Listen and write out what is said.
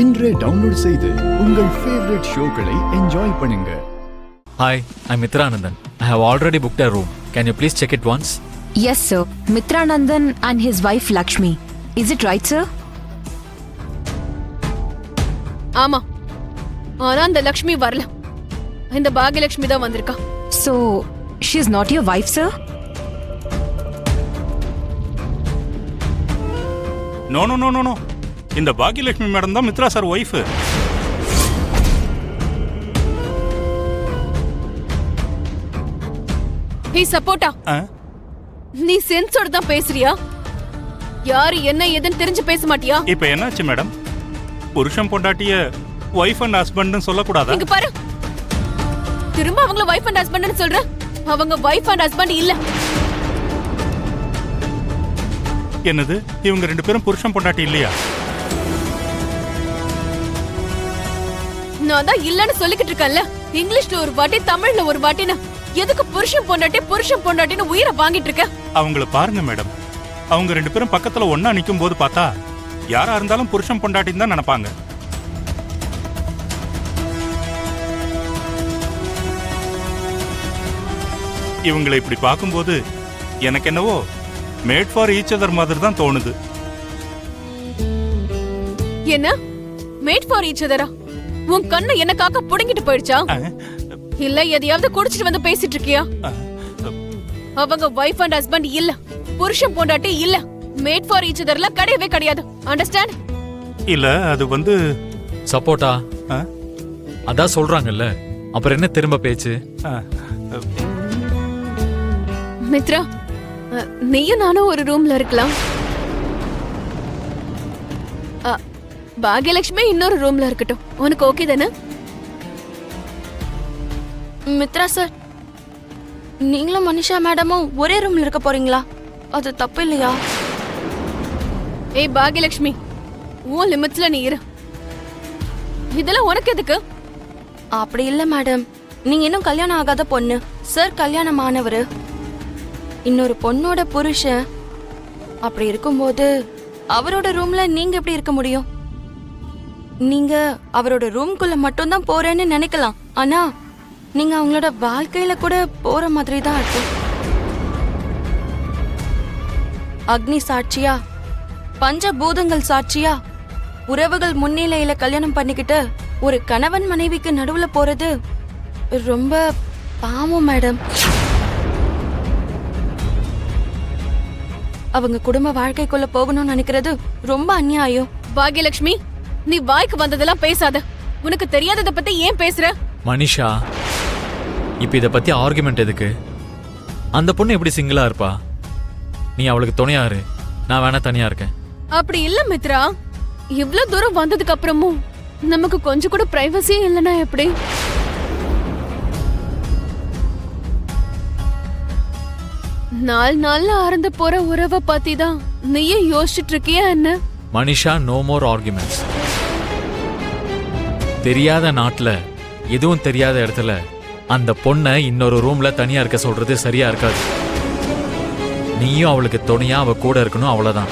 இன்றே டவுன்லோட் செய்து உங்கள் ஃபேவரட் ஷோக்களை என்ஜாய் பண்ணுங்க. Hi, I'm Mitra Nandan. I have already booked a room. Can you please check it once? Yes, sir. Mitra Nandan and his wife Lakshmi. Is it right, sir? ஆமா. ஆனா அந்த லக்ஷ்மி வரல. இந்த பாகியலட்சுமி தான் வந்திருக்கா. So, she is not your wife, sir? No. இந்த Bhagyalakshmi madam தான் Mitra sir wife. ஹே சப்போட்டா. நீ சென்ஸோட தான் பேசுறியா? யாரு என்ன ஏதுன்னு தெரிஞ்சு பேச மாட்டியா? இப்போ என்னாச்சு மேடம்? புருஷன் பொண்டாட்டிய ஒய்ஃப் அண்ட் ஹஸ்பண்ட்னு சொல்லக்கூடாதா? இங்க பாரு. திரும்ப அவங்கள வைஃப் அண்ட் ஹஸ்பண்ட்னு சொல்ற? அவங்க வைஃப் அண்ட் ஹஸ்பண்ட் இல்ல. என்னது? இவங்க ரெண்டு பேரும் புருஷன் பொண்டாட்டி இல்லையா? நான் தான் இல்லன்னு சொல்லிக்கிட்டு இருக்கேன்ல. இங்கிலீஷ்ல ஒரு வாட்டி தமிழ்ல ஒரு வாட்டின்னு எதுக்கு புருஷன் பொண்டாட்டின்னு உயிரை வாங்கிட்டு இருக்க? அவங்கள பாருங்க மேடம். அவங்க ரெண்டு பேரும் பக்கத்துல ஒண்ணா நிக்கும் போது பார்த்தா யாரா இருந்தாலும் புருஷன் பொண்டாட்டின்னு தான் நினைப்பாங்க. இவங்களை இப்படி பார்க்கும்போது எனக்கு என்னவோ மேட் ஃபார் ஈச் அதர் மாதிரி தான் தோணுது. என்ன மேட் ஃபார் ஈச் அதரா? உன் கண்ணு என்ன காக்க புடுங்கிட்டு போயிடுச்சா? இல்ல எதையாவது குடிச்சிட்டு வந்து பேசிட்டு இருக்கியா? அவங்க வைஃப் அண்ட் ஹஸ்பண்ட் இல்ல, புருஷன் பொண்டாட்டி இல்ல, மேட் ஃபார் ஈச் அதர்ல கிடையவே கிடையாது. அண்டர்ஸ்டாண்ட்? இல்ல அது வந்து சப்போட்டா. அதான் சொல்றாங்கல்ல, அப்புறம் என்ன திரும்ப பேச்சு? மித்ரா, நீயும் நானும் ஒரு ரூம்ல இருக்கலாம். பாகியலட்சுமி இன்னொரு ரூம்ல இருக்கட்டும். உனக்கு ஓகே தானே? மித்ரா சார், நீங்களும் மனிஷா மேடமும் ஒரே ரூம்ல இருக்க போறீங்களா? அது தப்பு இல்லையா? ஏய் பாகியலட்சுமி, உன் லிமிட்ஸ்ல நீ இரு. இதெல்லாம் உனக்கு எதுக்கு? அப்படி இல்ல மேடம், நீங்க இன்னும் கல்யாணம் ஆகாத பொண்ணு, சார் கல்யாணம் ஆனவரு, இன்னொரு பொண்ணோட புருஷன். அப்படி இருக்கும்போது அவரோட ரூம்ல நீங்க எப்படி இருக்க முடியும்? நீங்க அவரோட ரூம்குள்ள மட்டும் தான் போறேன்னு நினைக்கலாம், ஆனா நீங்க அவங்களோட வாழ்க்கையில கூட போற மாதிரி தான் இருக்கு. அக்னி சாட்சியா, பஞ்சபூதங்கள் சாட்சியா, உறவுகள் முன்னிலையில கல்யாணம் பண்ணிக்கிட்டு ஒரு கணவன் மனைவிக்கு நடுவுல போறது ரொம்ப பாவம் மேடம். அவங்க குடும்ப வாழ்க்கைக்குள்ள போகணும்னு நினைக்கிறது ரொம்ப அநியாயம். பாகியலட்சுமி, நீ வாய்க்கு வந்ததெல்லாம் பேசாத. உனக்கு தெரியாதத பத்தி ஏன் பேசுற? மனிஷா, இப்ப இத பத்தி ஆர்குமெண்ட் எதுக்கு? அந்த பொண்ணு எப்படி சிங்கிளா இருப்பா? நீ அவளுக்கு துணையாரு, நான் வேணா தனியா இருக்கேன். அப்படி இல்ல மித்ரா, இவ்ளோ தூரம் வந்ததுக்கு அப்புறமும் நமக்கு கொஞ்சம் கூட பிரைவசியே இல்லைன்னா எப்படி? நாள் அறந்து போற உறவை பத்தி தான் நீயே யோசிச்சுட்டு இருக்கியா என்ன? Manisha, no more arguments. தெரியாத நாட்டுல, எதுவும் தெரியாத இடத்துல அந்த பொண்ணை இன்னொரு ரூம்ல தனியா இருக்க சொல்றது சரியா இருக்காது. நீயும் அவளுக்கு துணையா அவ கூட இருக்கணும், அவ்வளவுதான்.